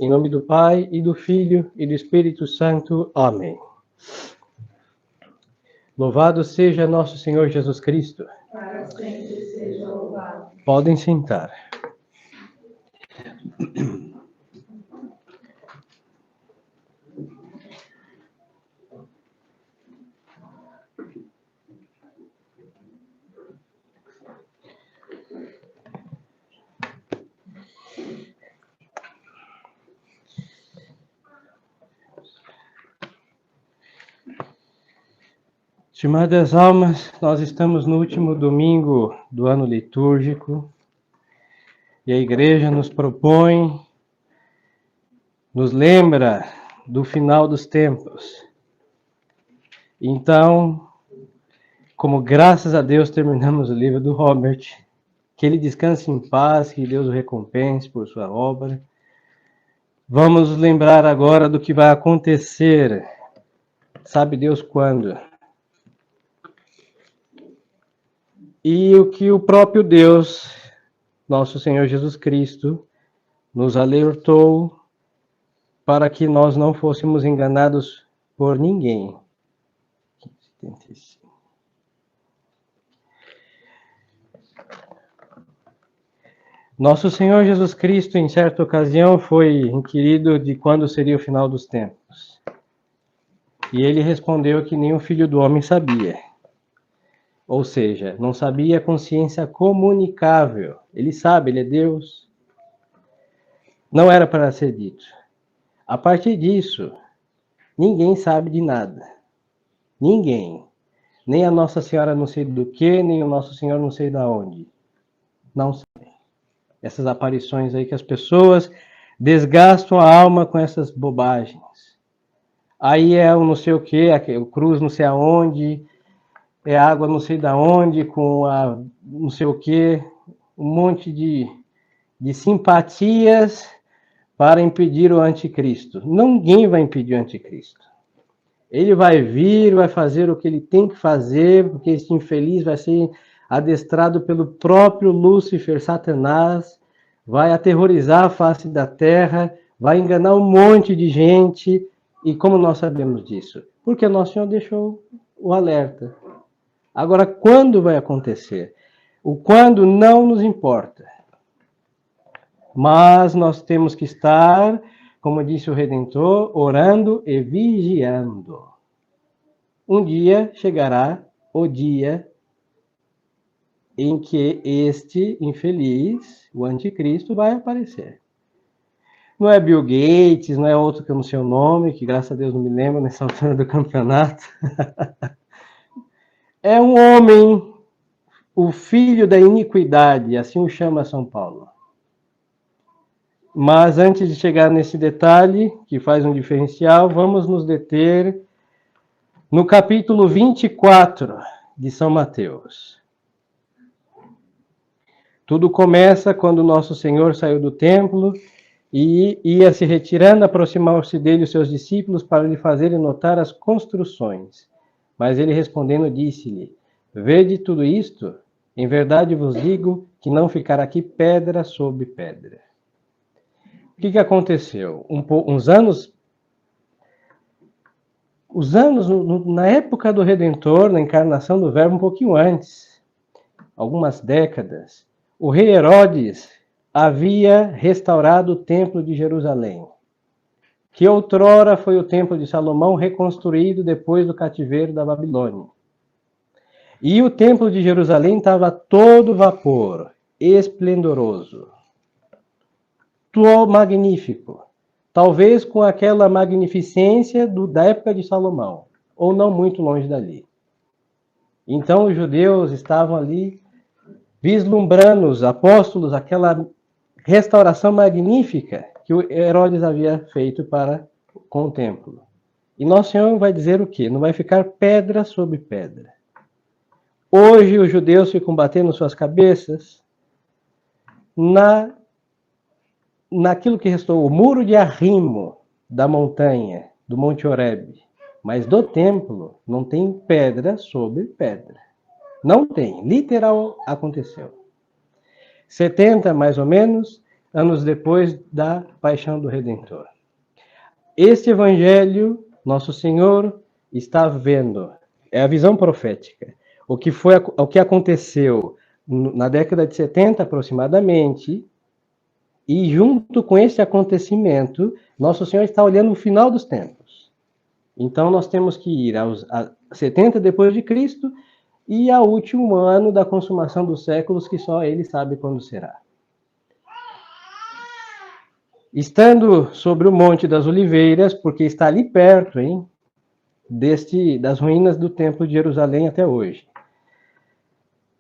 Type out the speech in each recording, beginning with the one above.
Em nome do Pai, e do Filho, e do Espírito Santo. Amém. Louvado seja nosso Senhor Jesus Cristo. Para sempre seja louvado. Podem sentar. Estimadas almas, nós estamos no último domingo do ano litúrgico e a igreja nos propõe, nos lembra do final dos tempos. Então, como graças a Deus terminamos o livro do Robert, que ele descanse em paz, que Deus o recompense por sua obra. Vamos nos lembrar agora do que vai acontecer, sabe Deus quando? E o que o próprio Deus, nosso Senhor Jesus Cristo, nos alertou para que nós não fôssemos enganados por ninguém. Nosso Senhor Jesus Cristo, em certa ocasião, foi inquirido de quando seria o final dos tempos. E ele respondeu que nem o Filho do Homem sabia. Ou seja, não sabia a consciência comunicável. Ele sabe, ele é Deus. Não era para ser dito. A partir disso, ninguém sabe de nada. Ninguém. Nem a Nossa Senhora não sei do que, nem o Nosso Senhor não sei da onde. Não sabe. Essas aparições aí que as pessoas desgastam a alma com essas bobagens. Aí é o não sei o que, o cruz não sei aonde, é água não sei da onde, com a não sei o que, um monte de simpatias para impedir o anticristo. Ninguém vai impedir o anticristo. Ele vai vir, vai fazer o que ele tem que fazer, porque esse infeliz vai ser adestrado pelo próprio Lúcifer, Satanás, vai aterrorizar a face da terra, vai enganar um monte de gente. E como nós sabemos disso? Porque Nosso Senhor deixou o alerta. Agora, quando vai acontecer? O quando não nos importa. Mas nós temos que estar, como disse o Redentor, orando e vigiando. Um dia chegará o dia em que este infeliz, o anticristo, vai aparecer. Não é Bill Gates, não é outro que eu não sei o nome, que graças a Deus não me lembro nessa altura do campeonato. É um homem, o filho da iniquidade, assim o chama São Paulo. Mas antes de chegar nesse detalhe, que faz um diferencial, vamos nos deter no capítulo 24 de São Mateus. Tudo começa quando Nosso Senhor saiu do templo e ia se retirando, aproximar-se dele os seus discípulos para lhe fazerem notar as construções. Mas ele respondendo disse-lhe: vede tudo isto? Em verdade vos digo que não ficará aqui pedra sobre pedra. O que aconteceu? Uns anos na época do Redentor, na encarnação do Verbo, um pouquinho antes, algumas décadas, o rei Herodes havia restaurado o templo de Jerusalém, que outrora foi o templo de Salomão, reconstruído depois do cativeiro da Babilônia. E o templo de Jerusalém estava todo vapor, esplendoroso, magnífico, talvez com aquela magnificência da época de Salomão, ou não muito longe dali. Então os judeus estavam ali vislumbrando, os apóstolos, aquela restauração magnífica que o Herodes havia feito com o templo. E Nosso Senhor vai dizer o quê? Não vai ficar pedra sobre pedra. Hoje os judeus ficam batendo suas cabeças naquilo que restou, o muro de arrimo da montanha, do Monte Horebe. Mas do templo não tem pedra sobre pedra. Não tem. Literal aconteceu. 70, mais ou menos, anos depois da paixão do Redentor. Este evangelho, nosso Senhor está vendo, é a visão profética. O que aconteceu na década de 70 aproximadamente, e junto com esse acontecimento, nosso Senhor está olhando o final dos tempos. Então nós temos que ir a 70 depois de Cristo e ao último ano da consumação dos séculos, que só Ele sabe quando será. Estando sobre o Monte das Oliveiras, porque está ali perto, hein, das ruínas do Templo de Jerusalém até hoje.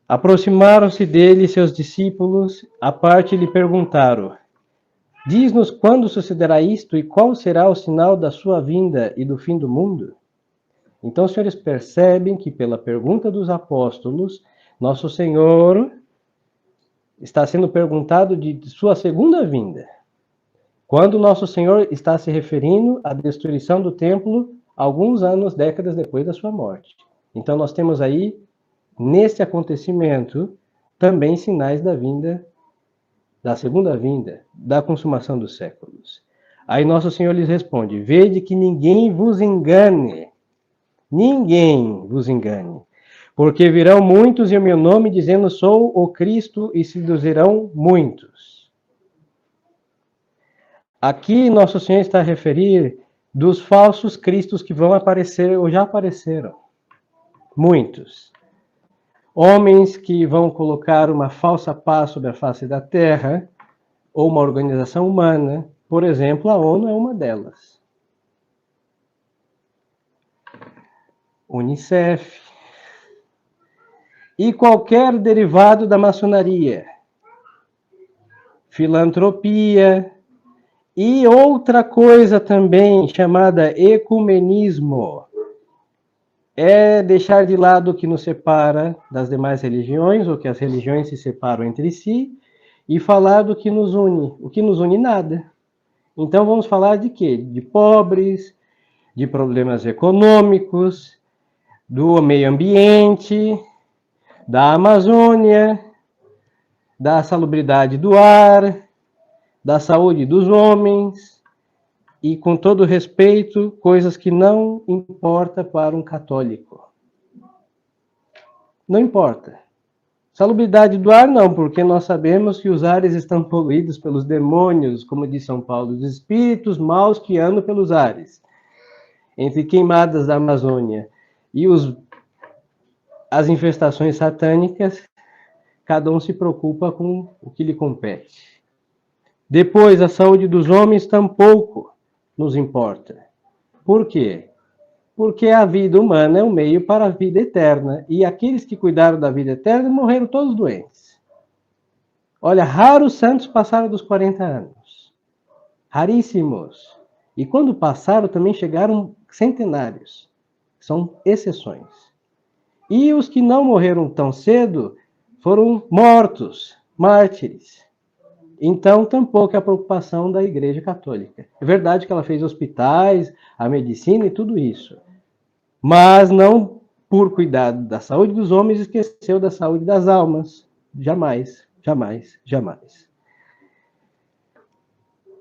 Aproximaram-se dele seus discípulos, à parte lhe perguntaram: diz-nos quando sucederá isto e qual será o sinal da sua vinda e do fim do mundo? Então os senhores percebem que pela pergunta dos apóstolos, nosso Senhor está sendo perguntado de sua segunda vinda. Quando nosso Senhor está se referindo à destruição do templo alguns anos, décadas depois da sua morte. Então nós temos aí, nesse acontecimento, também sinais da vinda, da segunda vinda, da consumação dos séculos. Aí nosso Senhor lhes responde: vede que ninguém vos engane, porque virão muitos em meu nome dizendo sou o Cristo e seduzirão muitos. Aqui nosso Senhor está a referir dos falsos cristos que vão aparecer ou já apareceram. Muitos. Homens que vão colocar uma falsa paz sobre a face da terra, ou uma organização humana. Por exemplo, a ONU é uma delas. Unicef. E qualquer derivado da maçonaria. Filantropia. E outra coisa também chamada ecumenismo. É deixar de lado o que nos separa das demais religiões, ou que as religiões se separam entre si, e falar do que nos une. O que nos une nada. Então vamos falar de quê? De pobres, de problemas econômicos, do meio ambiente, da Amazônia, da salubridade do ar, da saúde dos homens, e com todo respeito, coisas que não importa para um católico. Não importa. Salubridade do ar não, porque nós sabemos que os ares estão poluídos pelos demônios, como diz São Paulo, os espíritos maus que andam pelos ares. Entre queimadas da Amazônia e as infestações satânicas, cada um se preocupa com o que lhe compete. Depois, a saúde dos homens tampouco nos importa. Por quê? Porque a vida humana é um meio para a vida eterna. E aqueles que cuidaram da vida eterna morreram todos doentes. Olha, raros santos passaram dos 40 anos. Raríssimos. E quando passaram, também chegaram centenários. São exceções. E os que não morreram tão cedo foram mortos, mártires. Então, tampouco é a preocupação da Igreja Católica. É verdade que ela fez hospitais, a medicina e tudo isso. Mas não por cuidado da saúde dos homens, esqueceu da saúde das almas. Jamais, jamais, jamais.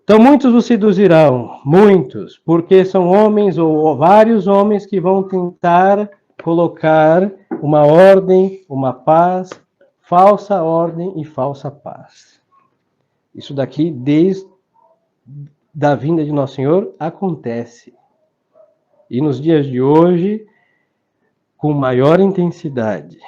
Então, muitos os seduzirão, muitos, porque são homens ou vários homens que vão tentar colocar uma ordem, uma paz, falsa ordem e falsa paz. Isso daqui, desde a vinda de Nosso Senhor, acontece. E nos dias de hoje, com maior intensidade.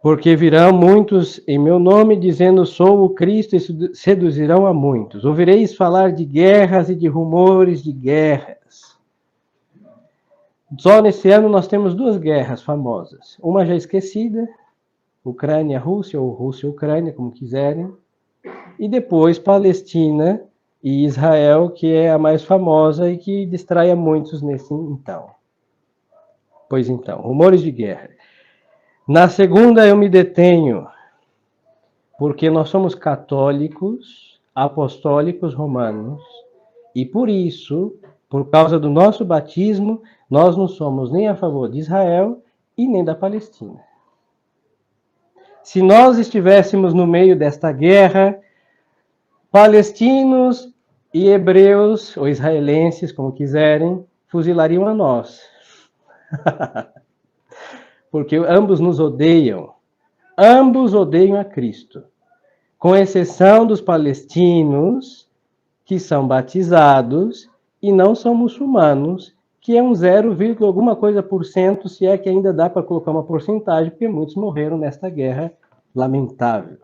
Porque virão muitos em meu nome, dizendo, sou o Cristo, e seduzirão a muitos. Ouvireis falar de guerras e de rumores de guerras. Só nesse ano nós temos 2 guerras famosas. Uma já esquecida, Ucrânia-Rússia, ou Rússia-Ucrânia, como quiserem. E depois Palestina e Israel, que é a mais famosa e que distrai a muitos nesse então. Pois então, rumores de guerra. Na segunda eu me detenho, porque nós somos católicos, apostólicos romanos, e por isso, por causa do nosso batismo, nós não somos nem a favor de Israel e nem da Palestina. se nós estivéssemos no meio desta guerra, palestinos e hebreus, ou israelenses, como quiserem, fuzilariam a nós. Porque ambos nos odeiam. Ambos odeiam a Cristo. Com exceção dos palestinos, que são batizados e não são muçulmanos, que é um 0, alguma coisa por cento, se é que ainda dá para colocar uma porcentagem, porque muitos morreram nesta guerra lamentável.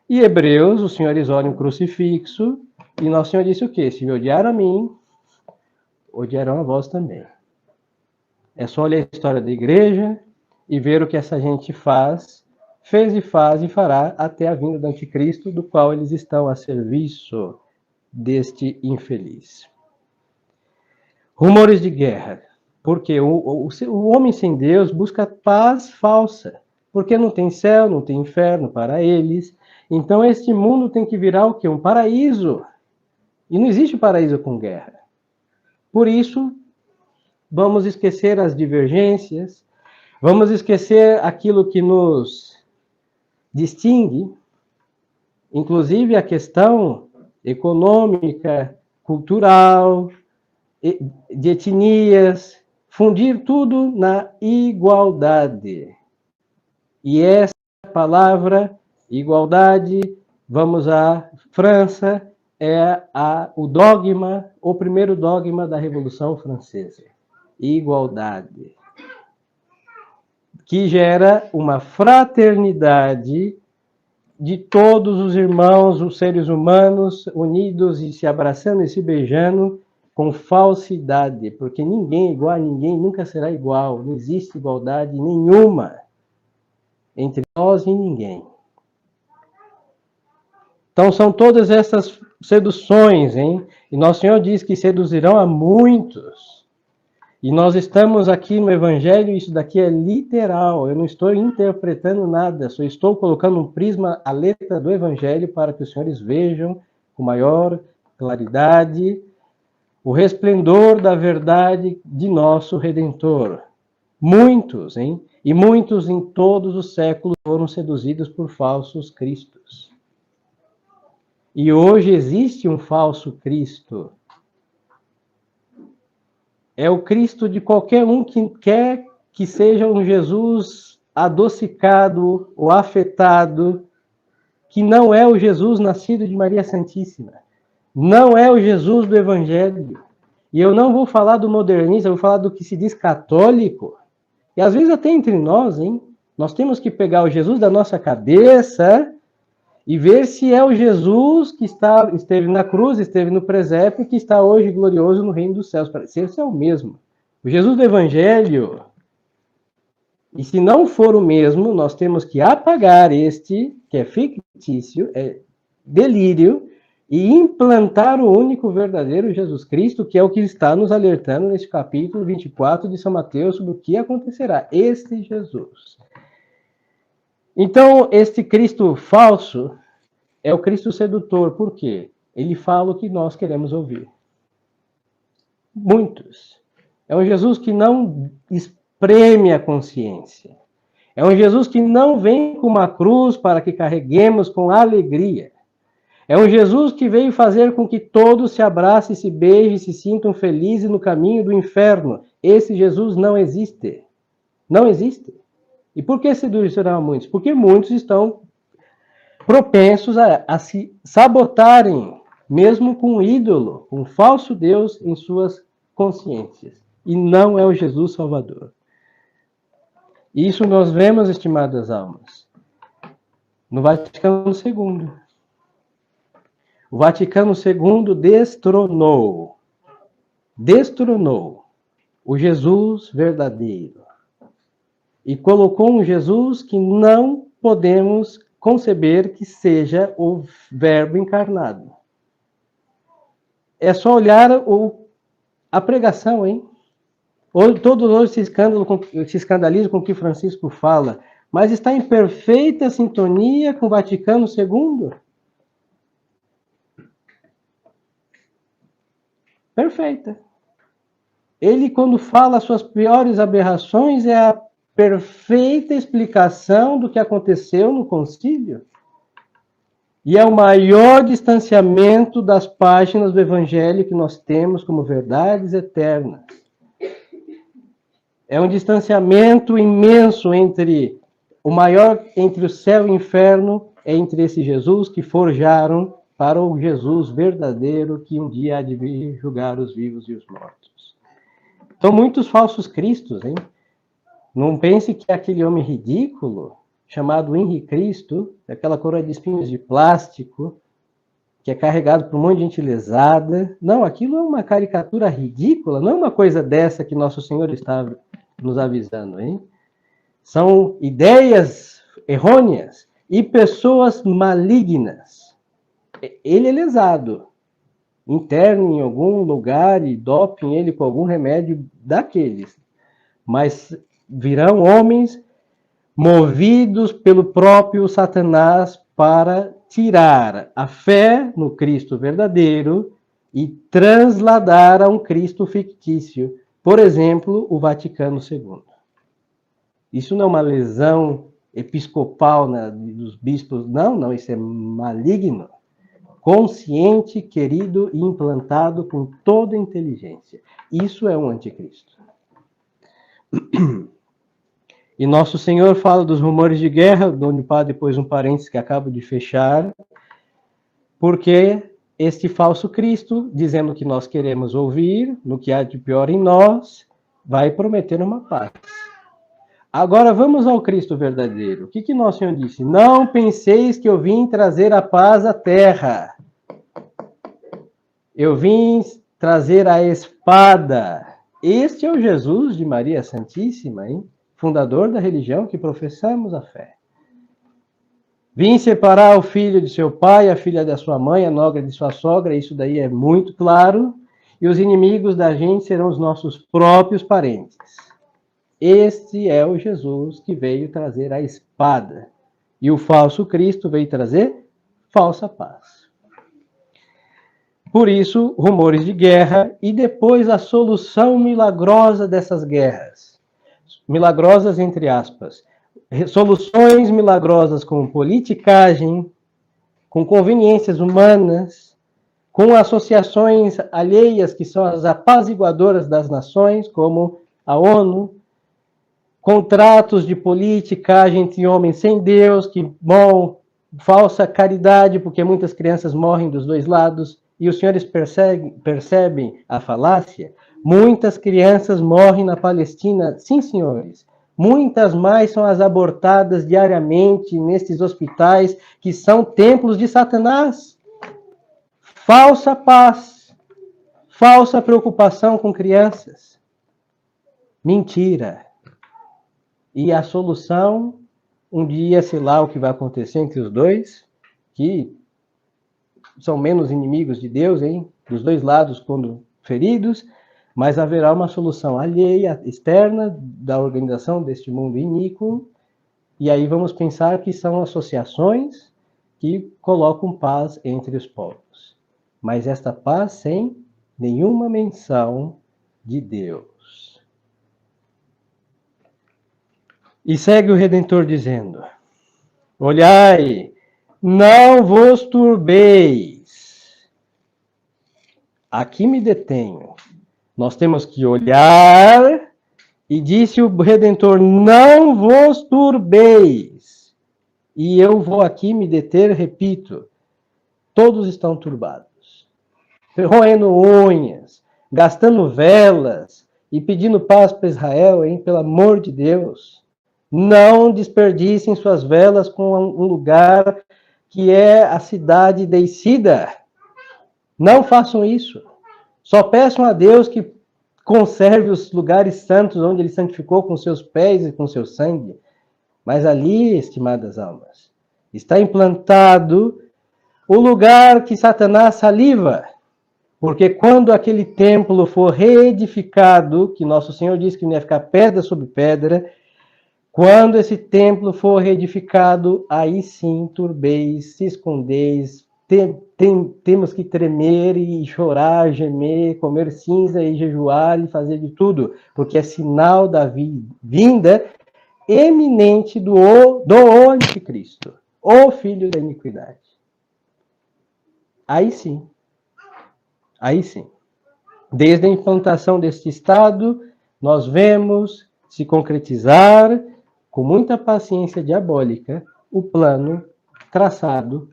E hebreus, os senhores olham o crucifixo, e Nosso Senhor disse o quê? Se me odiar a mim, odiarão a vós também. É só olhar a história da igreja e ver o que essa gente fez e faz e fará até a vinda do anticristo, do qual eles estão a serviço deste infeliz. Rumores de guerra. Porque o homem sem Deus busca paz falsa. Porque não tem céu, não tem inferno para eles. Então este mundo tem que virar o quê? Um paraíso. E não existe paraíso com guerra. Por isso, vamos esquecer as divergências, vamos esquecer aquilo que nos distingue, inclusive a questão econômica, cultural, de etnias, fundir tudo na igualdade. E essa palavra, igualdade, vamos à França, é o dogma, o primeiro dogma da Revolução Francesa. Igualdade. Que gera uma fraternidade de todos os irmãos, os seres humanos, unidos e se abraçando e se beijando com falsidade, porque ninguém é igual a ninguém, nunca será igual, não existe igualdade nenhuma entre nós e ninguém. Então são todas essas seduções, hein? E Nosso Senhor diz que seduzirão a muitos. E nós estamos aqui no Evangelho, isso daqui é literal, eu não estou interpretando nada, só estou colocando um prisma, a letra do Evangelho, para que os senhores vejam com maior claridade o resplendor da verdade de nosso Redentor. Muitos, hein? E muitos em todos os séculos foram seduzidos por falsos cristos. E hoje existe um falso Cristo. É o Cristo de qualquer um que quer que seja um Jesus adocicado ou afetado, que não é o Jesus nascido de Maria Santíssima. Não é o Jesus do Evangelho. E eu não vou falar do modernista, eu vou falar do que se diz católico. E às vezes até entre nós, hein? Nós temos que pegar o Jesus da nossa cabeça e ver se é o Jesus que esteve na cruz, esteve no presépio, que está hoje glorioso no reino dos céus. Se esse é o mesmo. O Jesus do Evangelho. E se não for o mesmo, nós temos que apagar este, que é fictício, é delírio, e implantar o único verdadeiro Jesus Cristo, que é o que está nos alertando neste capítulo 24 de São Mateus sobre o que acontecerá. Este Jesus. Então, este Cristo falso é o Cristo sedutor. Por quê? Ele fala o que nós queremos ouvir. Muitos. É um Jesus que não espreme a consciência. É um Jesus que não vem com uma cruz para que carreguemos com alegria. É um Jesus que veio fazer com que todos se abracem, se beijem, se sintam felizes no caminho do inferno. Esse Jesus não existe. Não existe. E por que seduzirão muitos? Porque muitos estão propensos a se sabotarem, mesmo com um ídolo, um falso Deus em suas consciências. E não é o Jesus Salvador. Isso nós vemos, estimadas almas, no Vaticano II. O Vaticano II destronou o Jesus verdadeiro e colocou um Jesus que não podemos conceber que seja o Verbo encarnado. É só olhar a pregação, hein? Todos hoje se escandalizam com o que Francisco fala, mas está em perfeita sintonia com o Vaticano II. Perfeita. Ele, quando fala as suas piores aberrações, é a perfeita explicação do que aconteceu no concílio. E é o maior distanciamento das páginas do Evangelho que nós temos como verdades eternas. É um distanciamento imenso entre o céu e o inferno, entre esse Jesus que forjaram para o Jesus verdadeiro que um dia há de vir julgar os vivos e os mortos. São muitos falsos cristos, hein? Não pense que é aquele homem ridículo, chamado Henri Cristo, aquela coroa de espinhos de plástico, que é carregado por um monte de gente lesada. Não, aquilo é uma caricatura ridícula, não é uma coisa dessa que Nosso Senhor está nos avisando, hein? São ideias errôneas e pessoas malignas. Ele é lesado. Internem em algum lugar e dopem ele com algum remédio daqueles. Mas virão homens movidos pelo próprio Satanás para tirar a fé no Cristo verdadeiro e transladar a um Cristo fictício. Por exemplo, o Vaticano II. Isso não é uma lesão episcopal dos bispos, não, isso é maligno. Consciente, querido e implantado com toda inteligência. Isso é um anticristo. E Nosso Senhor fala dos rumores de guerra, onde o padre pôs um parênteses que acabo de fechar, porque este falso Cristo, dizendo que nós queremos ouvir, no que há de pior em nós, vai prometer uma paz. Agora vamos ao Cristo verdadeiro. O que Nosso Senhor disse? Não penseis que eu vim trazer a paz à terra. Eu vim trazer a espada. Este é o Jesus de Maria Santíssima, hein? Fundador da religião que professamos a fé. Vim separar o filho de seu pai, a filha da sua mãe, a nogra de sua sogra, isso daí é muito claro, e os inimigos da gente serão os nossos próprios parentes. Este é o Jesus que veio trazer a espada, e o falso Cristo veio trazer falsa paz. Por isso, rumores de guerra, e depois a solução milagrosa dessas guerras. Milagrosas, entre aspas. Soluções milagrosas com politicagem, com conveniências humanas, com associações alheias que são as apaziguadoras das nações, como a ONU, contratos de politicagem entre homens sem Deus, que, bom, falsa caridade, porque muitas crianças morrem dos dois lados, e os senhores percebem a falácia? Muitas crianças morrem na Palestina, sim, senhores. Muitas mais são as abortadas diariamente nestes hospitais que são templos de Satanás. Falsa paz, falsa preocupação com crianças. Mentira. E a solução, um dia, sei lá o que vai acontecer entre os dois, que são menos inimigos de Deus, hein? Dos dois lados, quando feridos, mas haverá uma solução alheia, externa, da organização deste mundo iníquo, e aí vamos pensar que são associações que colocam paz entre os povos. Mas esta paz sem nenhuma menção de Deus. E segue o Redentor dizendo: olhai, não vos turbeis. Aqui me detenho. Nós temos que olhar, e disse o Redentor, não vos turbeis. E eu vou aqui me deter, repito, todos estão turbados. Roendo unhas, gastando velas e pedindo paz para Israel, hein? Pelo amor de Deus. Não desperdicem suas velas com um lugar que é a cidade deicida. Não façam isso. Só peçam a Deus que conserve os lugares santos onde Ele santificou com seus pés e com seu sangue. Mas ali, estimadas almas, está implantado o lugar que Satanás saliva. Porque quando aquele templo for reedificado, que Nosso Senhor disse que não ia ficar pedra sobre pedra, quando esse templo for reedificado, aí sim turbeis, se escondeis, temos que tremer e chorar, gemer, comer cinza e jejuar e fazer de tudo, porque é sinal da vinda eminente do anticristo, o filho da iniquidade. Aí sim. Desde a implantação deste Estado, nós vemos se concretizar, com muita paciência diabólica, o plano traçado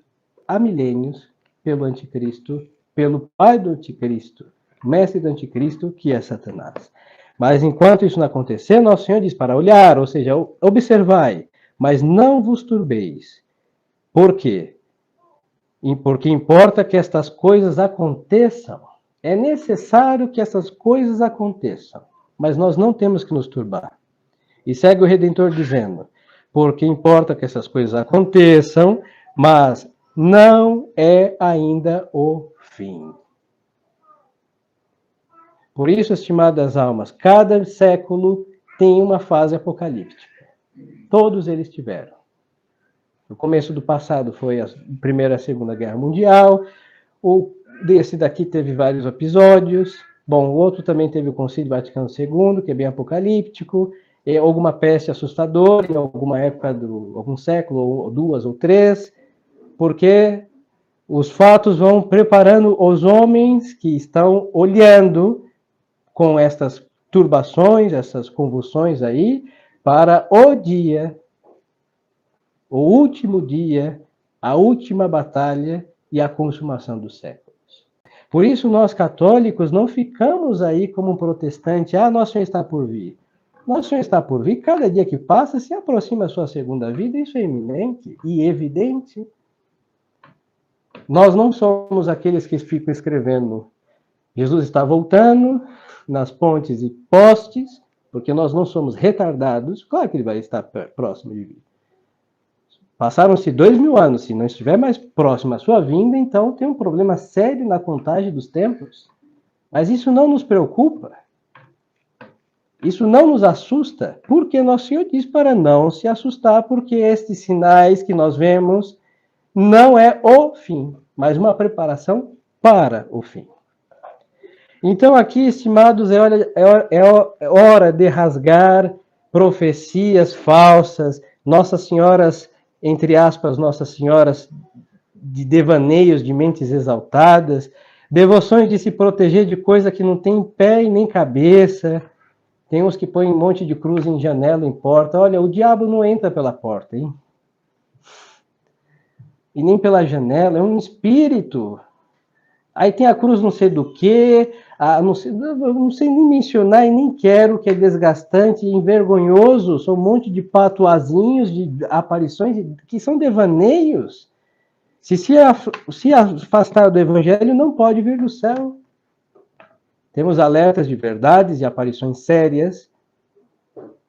há milênios pelo anticristo, pelo pai do anticristo, mestre do anticristo, que é Satanás. Mas enquanto isso não acontecer, nosso Senhor diz para olhar, ou seja, observai, mas não vos turbeis. Por quê? Porque importa que estas coisas aconteçam. É necessário que essas coisas aconteçam, mas nós não temos que nos turbar. E segue o Redentor dizendo, porque importa que essas coisas aconteçam, mas não é ainda o fim. Por isso, estimadas almas, cada século tem uma fase apocalíptica. Todos eles tiveram. No começo do passado foi a Primeira e a Segunda Guerra Mundial. Desse daqui teve vários episódios. Bom, o outro também teve o Concílio Vaticano II, que é bem apocalíptico. Alguma peste assustadora em alguma época, algum século, ou 2 ou 3. Porque os fatos vão preparando os homens que estão olhando com estas turbações, essas convulsões aí, para o dia, o último dia, a última batalha e a consumação dos séculos. Por isso, nós católicos não ficamos aí como um protestante, Nosso Senhor está por vir. Nosso Senhor está por vir, cada dia que passa se aproxima a sua segunda vida, isso é iminente e evidente. Nós não somos aqueles que ficam escrevendo Jesus está voltando nas pontes e postes, porque nós não somos retardados. Claro que ele vai estar próximo de vir. Passaram-se 2000 anos, se não estiver mais próximo à sua vinda, então tem um problema sério na contagem dos tempos. Mas isso não nos preocupa. Isso não nos assusta, porque nosso Senhor diz para não se assustar, porque estes sinais que nós vemos não é o fim, mas uma preparação para o fim. Então aqui, estimados, é hora de rasgar profecias falsas, Nossas Senhoras, entre aspas, Nossas Senhoras de devaneios, de mentes exaltadas, devoções de se proteger de coisa que não tem pé e nem cabeça. Tem uns que põem um monte de cruz em janela, em porta. Olha, o diabo não entra pela porta, hein? E nem pela janela, é um espírito. Aí tem a cruz não sei do quê, não sei nem mencionar e nem quero, que é desgastante e envergonhoso. São um monte de patuazinhos, de aparições, que são devaneios. Se afastar do evangelho, não pode vir do céu. Temos alertas de verdades e aparições sérias,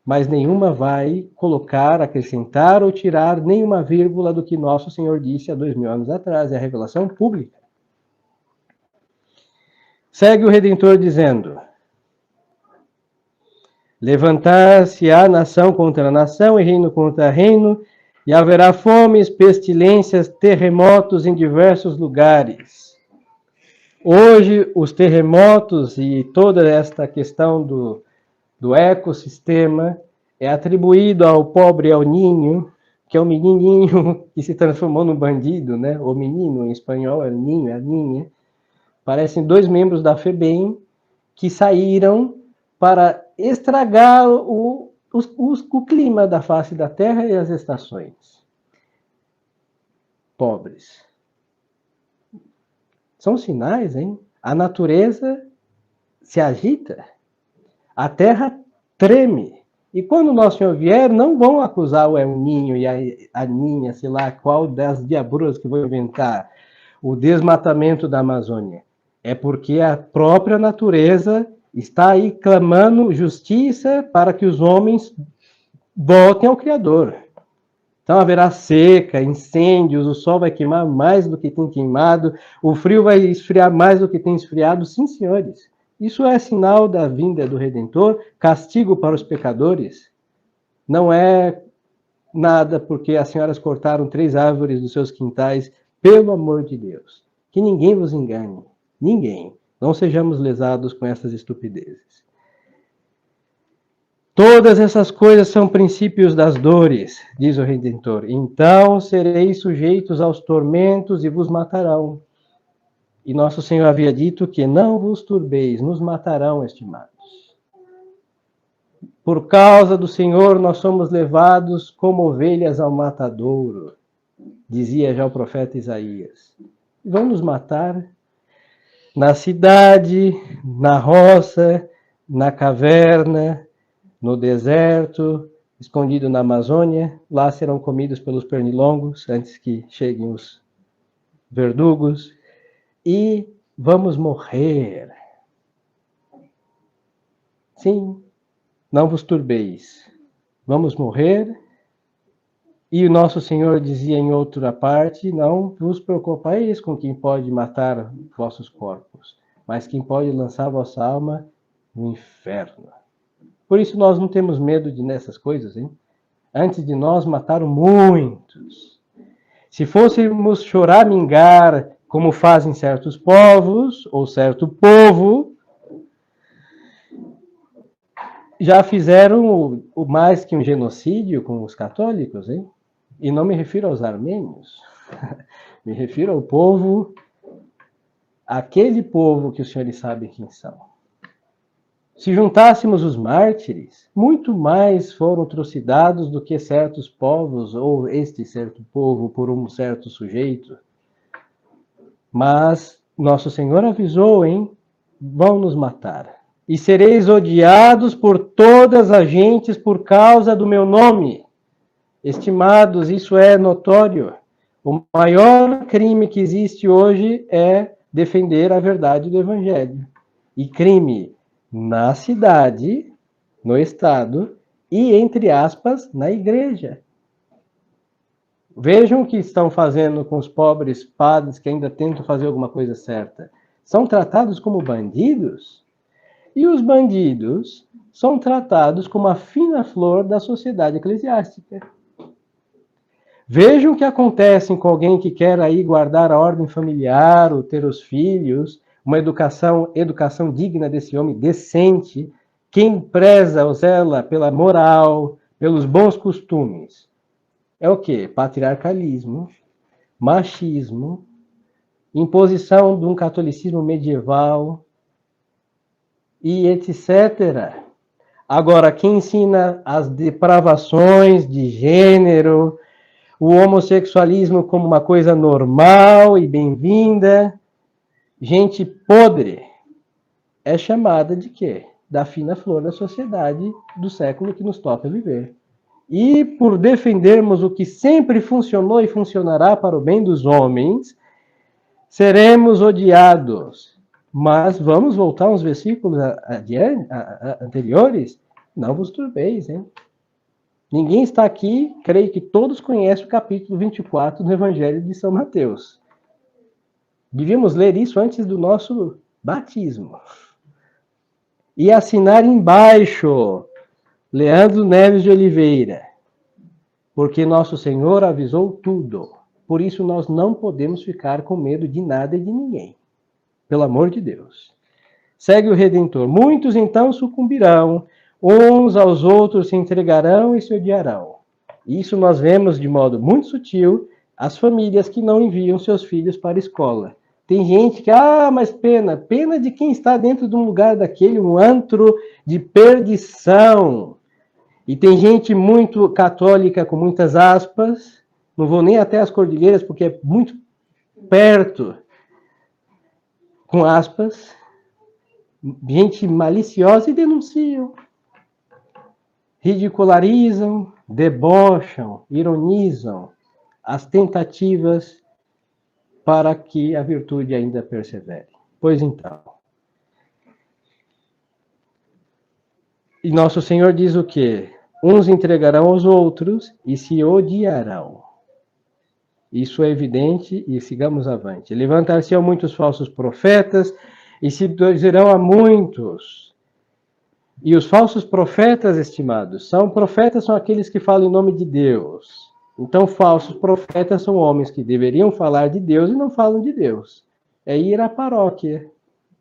mas nenhuma vai colocar, acrescentar ou tirar nenhuma vírgula do que nosso Senhor disse há 2000 anos atrás. É a revelação pública. Segue o Redentor dizendo: levantar-se-á nação contra nação e reino contra reino, e haverá fomes, pestilências, terremotos em diversos lugares. Hoje, os terremotos e toda esta questão do ecossistema é atribuído ao pobre El Niño, que é o menininho que se transformou num bandido, né? O menino, em espanhol, El Niño, a Niña. Parecem 2 membros da FEBEM que saíram para estragar o clima da face da Terra e as estações. Pobres. São sinais, hein? A natureza se agita. A Terra treme. E quando o Nosso Senhor vier, não vão acusar o El Niño e a Ninha, sei lá, qual das diabruras que vão inventar o desmatamento da Amazônia. É porque a própria natureza está aí clamando justiça para que os homens voltem ao Criador. Então haverá seca, incêndios, o sol vai queimar mais do que tem queimado, o frio vai esfriar mais do que tem esfriado. Sim, senhores. Isso é sinal da vinda do Redentor, castigo para os pecadores. Não é nada porque as senhoras cortaram 3 árvores dos seus quintais, pelo amor de Deus. Que ninguém vos engane. Ninguém. Não sejamos lesados com essas estupidezes. Todas essas coisas são princípios das dores, diz o Redentor. Então sereis sujeitos aos tormentos e vos matarão. E nosso Senhor havia dito que não vos turbeis, nos matarão, estimados. Por causa do Senhor nós somos levados como ovelhas ao matadouro, dizia já o profeta Isaías. Vão nos matar na cidade, na roça, na caverna, no deserto, escondido na Amazônia. Lá serão comidos pelos pernilongos antes que cheguem os verdugos. E vamos morrer. Sim, não vos turbeis. Vamos morrer. E o nosso Senhor dizia em outra parte, não vos preocupeis com quem pode matar vossos corpos, mas quem pode lançar vossa alma no inferno. Por isso nós não temos medo de nessas coisas, hein? Antes de nós mataram muitos. Se fôssemos choramingar, como fazem certos povos, ou certo povo, já fizeram o mais que um genocídio com os católicos, hein? E não me refiro aos armênios, me refiro ao povo, aquele povo que os senhores sabem quem são. Se juntássemos os mártires, muito mais foram trucidados do que certos povos, ou este certo povo, por um certo sujeito. Mas nosso Senhor avisou, hein? Vão nos matar. E sereis odiados por todas as gentes por causa do meu nome. Estimados, isso é notório. O maior crime que existe hoje é defender a verdade do Evangelho. E crime na cidade, no Estado e, entre aspas, na igreja. Vejam o que estão fazendo com os pobres padres que ainda tentam fazer alguma coisa certa. São tratados como bandidos. E os bandidos são tratados como a fina flor da sociedade eclesiástica. Vejam o que acontece com alguém que quer aí guardar a ordem familiar, ou ter os filhos, uma educação digna desse homem, decente, quem preza ou zela pela moral, pelos bons costumes. É o quê? Patriarcalismo, machismo, imposição de um catolicismo medieval e etc. Agora, quem ensina as depravações de gênero, o homossexualismo como uma coisa normal e bem-vinda, gente podre, é chamada de quê? Da fina flor da sociedade do século que nos toca viver. E por defendermos o que sempre funcionou e funcionará para o bem dos homens, seremos odiados. Mas vamos voltar uns versículos anteriores? Não vos turbeis, hein? Ninguém está aqui, creio que todos conhecem o capítulo 24 do Evangelho de São Mateus. Devíamos ler isso antes do nosso batismo. E assinar embaixo, Leandro Neves de Oliveira, porque nosso Senhor avisou tudo. Por isso nós não podemos ficar com medo de nada e de ninguém. Pelo amor de Deus. Segue o Redentor. Muitos então sucumbirão, uns aos outros se entregarão e se odiarão. Isso nós vemos de modo muito sutil as famílias que não enviam seus filhos para a escola. Tem gente que, mas pena de quem está dentro de um lugar daquele, um antro de perdição. E tem gente muito católica, com muitas aspas, não vou nem até as cordilheiras, porque é muito perto, com aspas, gente maliciosa e denunciam. Ridicularizam, debocham, ironizam as tentativas para que a virtude ainda persevere. Pois então. E nosso Senhor diz o quê? Uns entregarão aos outros e se odiarão. Isso é evidente e sigamos avante. Levantar-se-ão muitos falsos profetas e se seduzirão a muitos. E os falsos profetas, estimados, são aqueles que falam em nome de Deus. Então, falsos profetas são homens que deveriam falar de Deus e não falam de Deus. É ir à paróquia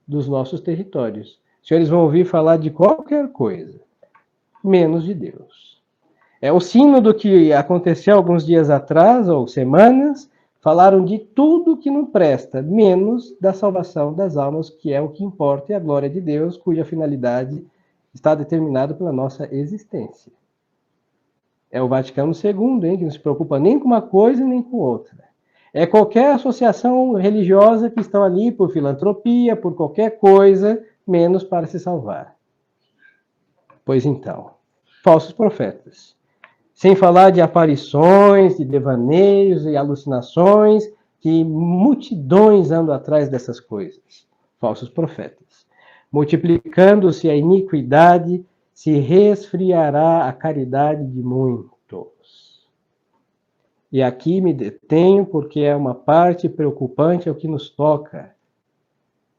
dos nossos territórios. Os senhores vão ouvir falar de qualquer coisa. menos de Deus. É o sínodo que aconteceu alguns dias atrás, ou semanas, falaram de tudo que não presta, menos da salvação das almas, que é o que importa, e a glória de Deus, cuja finalidade está determinada pela nossa existência. É o Vaticano II, hein, que não se preocupa nem com uma coisa nem com outra. É qualquer associação religiosa que estão ali por filantropia, por qualquer coisa, menos para se salvar. Pois então, falsos profetas. Sem falar de aparições, de devaneios e alucinações, que multidões andam atrás dessas coisas. Falsos profetas. Multiplicando-se a iniquidade, se resfriará a caridade de muitos. E aqui me detenho porque é uma parte preocupante ao que nos toca.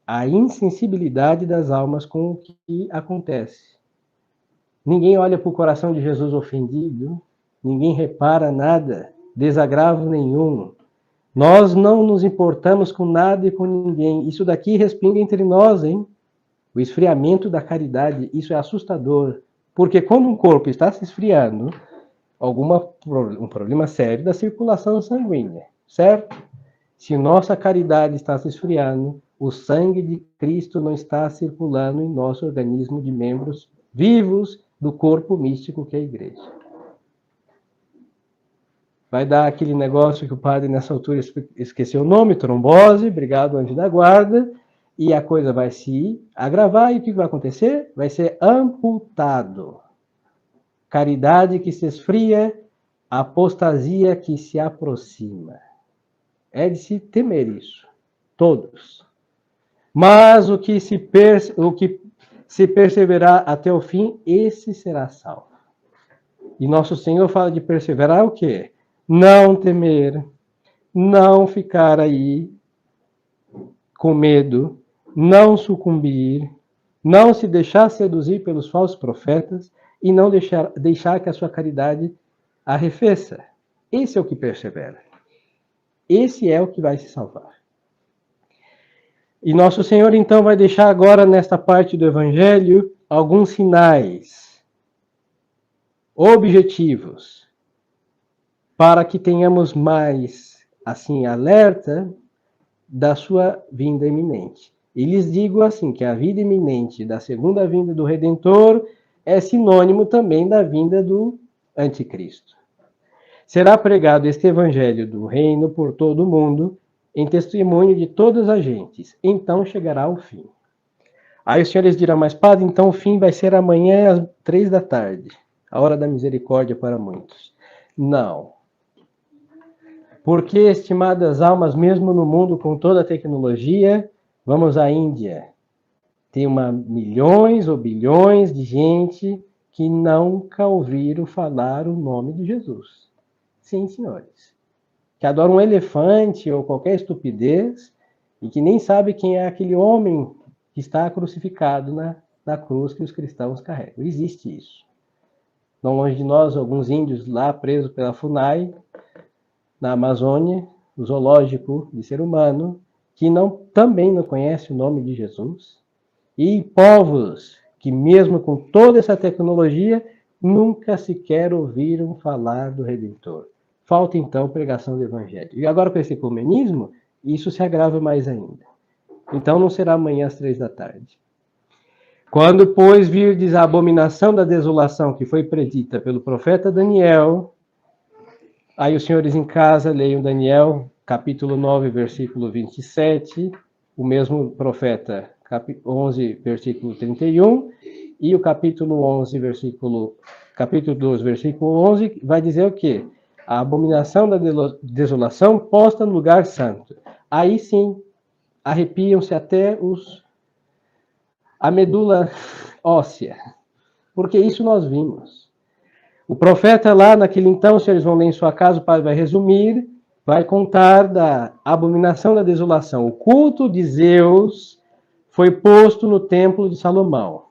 A insensibilidade das almas com o que acontece. Ninguém olha para o coração de Jesus ofendido, ninguém repara nada, desagravo nenhum. Nós não nos importamos com nada e com ninguém. Isso daqui respinga entre nós, hein? O esfriamento da caridade, isso é assustador. Porque quando um corpo está se esfriando, um problema sério da circulação sanguínea, certo? Se nossa caridade está se esfriando, o sangue de Cristo não está circulando em nosso organismo de membros vivos do corpo místico que é a igreja. Vai dar aquele negócio que o padre nessa altura esqueceu o nome, trombose, obrigado anjo da guarda, e a coisa vai se agravar, e o que vai acontecer? Vai ser amputado. Caridade que se esfria, apostasia que se aproxima. É de se temer isso, todos. Mas o que se perseverar até o fim, esse será salvo. E nosso Senhor fala de perseverar o quê? Não temer, não ficar aí com medo, não sucumbir, não se deixar seduzir pelos falsos profetas e não deixar que a sua caridade arrefeça. Esse é o que persevera. Esse é o que vai se salvar. E nosso Senhor, então, vai deixar agora, nesta parte do Evangelho, alguns sinais objetivos para que tenhamos mais, assim, alerta da sua vinda iminente. E lhes digo assim, que a vinda iminente da segunda vinda do Redentor é sinônimo também da vinda do Anticristo. Será pregado este Evangelho do Reino por todo o mundo, em testemunho de todas as gentes. Então chegará o fim. Aí os senhores dirão, mas padre, então o fim vai ser amanhã às 15h, a hora da misericórdia para muitos. Não. Porque, estimadas almas, mesmo no mundo com toda a tecnologia, vamos à Índia. Tem milhões ou bilhões de gente que nunca ouviram falar o nome de Jesus. Sim, senhores. Que adoram um elefante ou qualquer estupidez e que nem sabe quem é aquele homem que está crucificado na cruz que os cristãos carregam. Existe isso. Não longe de nós, alguns índios lá presos pela FUNAI, na Amazônia, o zoológico de ser humano, que também não conhece o nome de Jesus. E povos que mesmo com toda essa tecnologia, nunca sequer ouviram falar do Redentor. Falta, então, pregação do Evangelho. E agora, com esse ecumenismo, isso se agrava mais ainda. Então, não será amanhã às 15h. Quando, pois, virdes a abominação da desolação que foi predita pelo profeta Daniel, aí os senhores em casa leiam Daniel, capítulo 9, versículo 27, o mesmo profeta, capítulo 11, versículo 31, e o capítulo 2, versículo 11, vai dizer o quê? A abominação da desolação posta no lugar santo. Aí sim, arrepiam-se até a medula óssea, porque isso nós vimos. O profeta lá, naquele então, se eles vão ler em sua casa, o padre vai resumir, vai contar da abominação da desolação. O culto de Zeus foi posto no templo de Salomão,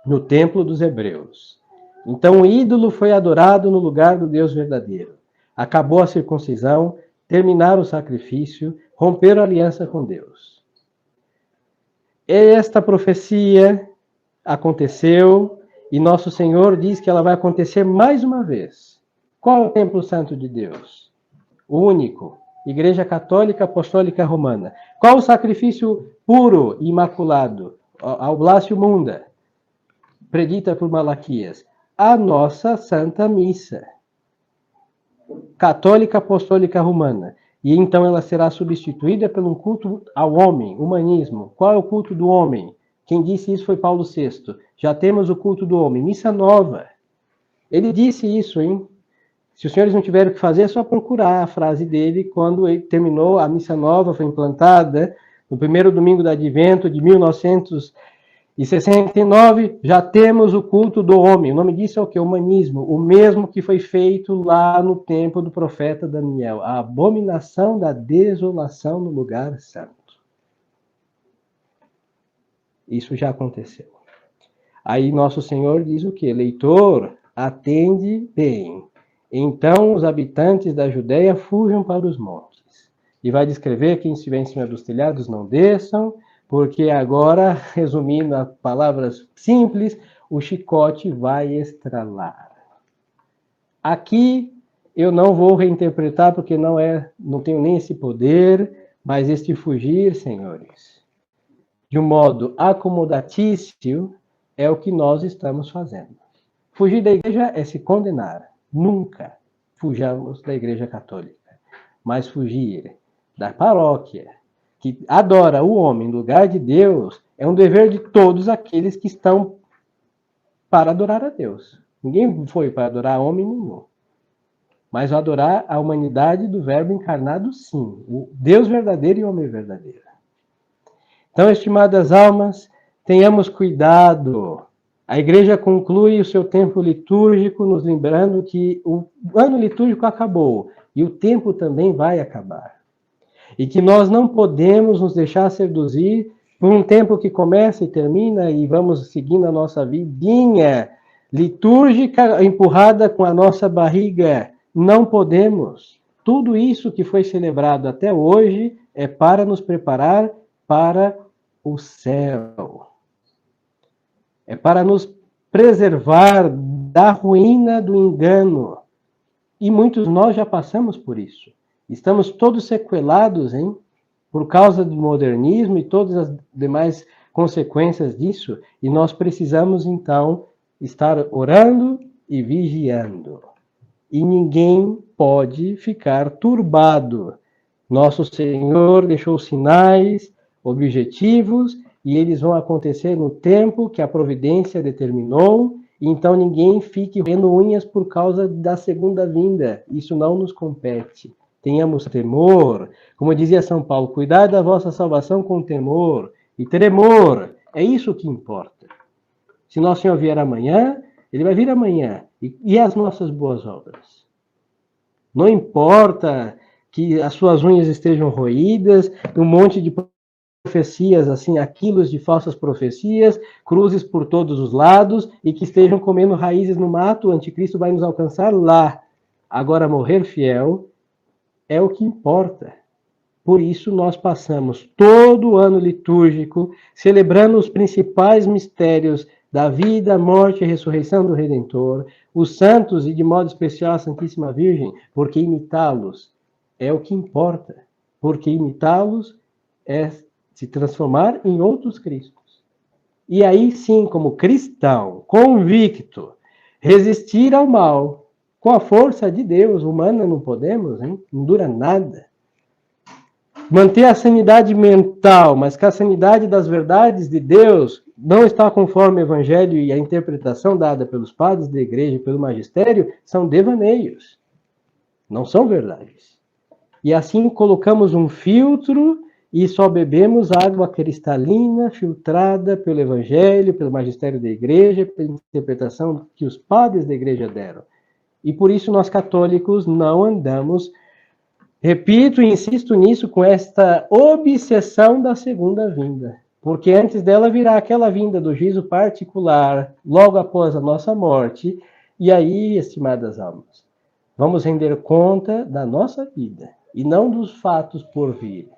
no templo dos hebreus. Então o ídolo foi adorado no lugar do Deus verdadeiro. Acabou a circuncisão, terminaram o sacrifício, romperam a aliança com Deus. Esta profecia aconteceu E nosso Senhor diz que ela vai acontecer mais uma vez. Qual é o templo santo de Deus? O único. Igreja Católica Apostólica Romana. Qual o sacrifício puro e imaculado? Ao Blácio Munda, predita por Malaquias. A nossa Santa Missa. Católica Apostólica Romana. E então ela será substituída por um culto ao homem, humanismo. Qual é o culto do homem? Quem disse isso foi Paulo VI. Já temos o culto do homem. Missa nova. Ele disse isso, hein? Se os senhores não tiverem o que fazer, é só procurar a frase dele quando ele terminou, a missa nova foi implantada no primeiro domingo do Advento de 1969, já temos o culto do homem. O nome disso é o que? Humanismo. O mesmo que foi feito lá no tempo do profeta Daniel. A abominação da desolação no lugar santo. Isso já aconteceu. Aí nosso Senhor diz o quê? Leitor, atende bem. Então os habitantes da Judéia fujam para os montes. E vai descrever que quem estiver em cima dos telhados não desçam, porque agora, resumindo a palavras simples, o chicote vai estralar. Aqui eu não vou reinterpretar, porque não tenho nem esse poder, mas este fugir, senhores, de um modo acomodatício, é o que nós estamos fazendo. Fugir da igreja é se condenar. Nunca fujamos da Igreja Católica, mas fugir da paróquia, que adora o homem no lugar de Deus, é um dever de todos aqueles que estão para adorar a Deus. Ninguém foi para adorar homem nenhum, mas adorar a humanidade do Verbo encarnado, sim, o Deus verdadeiro e o homem verdadeiro. Então, estimadas almas, tenhamos cuidado. A igreja conclui o seu tempo litúrgico, nos lembrando que o ano litúrgico acabou e o tempo também vai acabar. E que nós não podemos nos deixar seduzir por um tempo que começa e termina e vamos seguindo a nossa vidinha litúrgica empurrada com a nossa barriga. Não podemos. Tudo isso que foi celebrado até hoje é para nos preparar para o céu. É para nos preservar da ruína do engano. E muitos de nós já passamos por isso. Estamos todos sequelados, hein? Por causa do modernismo e todas as demais consequências disso. E nós precisamos, então, estar orando e vigiando. E ninguém pode ficar turbado. Nosso Senhor deixou sinais, objetivos, e eles vão acontecer no tempo que a providência determinou, e então ninguém fique roendo unhas por causa da segunda vinda. Isso não nos compete. Tenhamos temor. Como dizia São Paulo, cuidai da vossa salvação com temor e tremor. É isso que importa. Se Nosso Senhor vier amanhã, Ele vai vir amanhã. E as nossas boas obras? Não importa que as suas unhas estejam roídas, um monte de profecias, assim, a quilos de falsas profecias, cruzes por todos os lados, e que estejam comendo raízes no mato, o anticristo vai nos alcançar lá. Agora, morrer fiel é o que importa. Por isso, nós passamos todo o ano litúrgico celebrando os principais mistérios da vida, morte e ressurreição do Redentor, os santos e, de modo especial, a Santíssima Virgem, porque imitá-los é o que importa. Porque imitá-los é se transformar em outros Cristos. E aí sim, como cristão, convicto, resistir ao mal, com a força de Deus, humana não podemos, hein? Não dura nada. Manter a sanidade mental, mas que a sanidade das verdades de Deus não está conforme o Evangelho e a interpretação dada pelos padres da igreja e pelo magistério, são devaneios. Não são verdades. E assim colocamos um filtro e só bebemos água cristalina, filtrada pelo Evangelho, pelo magistério da igreja, pela interpretação que os padres da igreja deram. E por isso nós católicos não andamos, repito e insisto nisso, com esta obsessão da segunda vinda. Porque antes dela virá aquela vinda do juízo particular, logo após a nossa morte. E aí, estimadas almas, vamos render conta da nossa vida e não dos fatos por vir,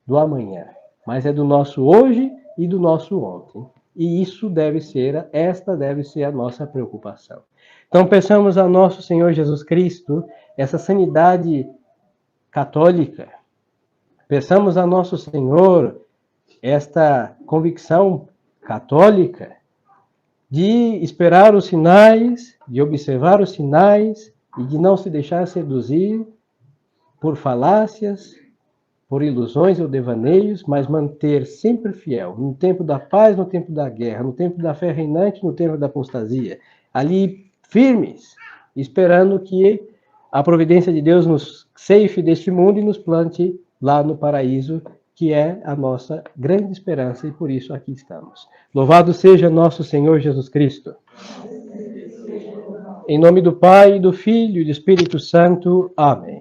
do amanhã, mas é do nosso hoje e do nosso ontem. E esta deve ser a nossa preocupação. Então, peçamos a nosso Senhor Jesus Cristo essa sanidade católica. Peçamos a nosso Senhor esta convicção católica de esperar os sinais, de observar os sinais e de não se deixar seduzir por falácias, por ilusões ou devaneios, mas manter sempre fiel, no tempo da paz, no tempo da guerra, no tempo da fé reinante, no tempo da apostasia, ali firmes, esperando que a providência de Deus nos ceife deste mundo e nos plante lá no paraíso, que é a nossa grande esperança, e por isso aqui estamos. Louvado seja nosso Senhor Jesus Cristo. Em nome do Pai, do Filho e do Espírito Santo. Amém.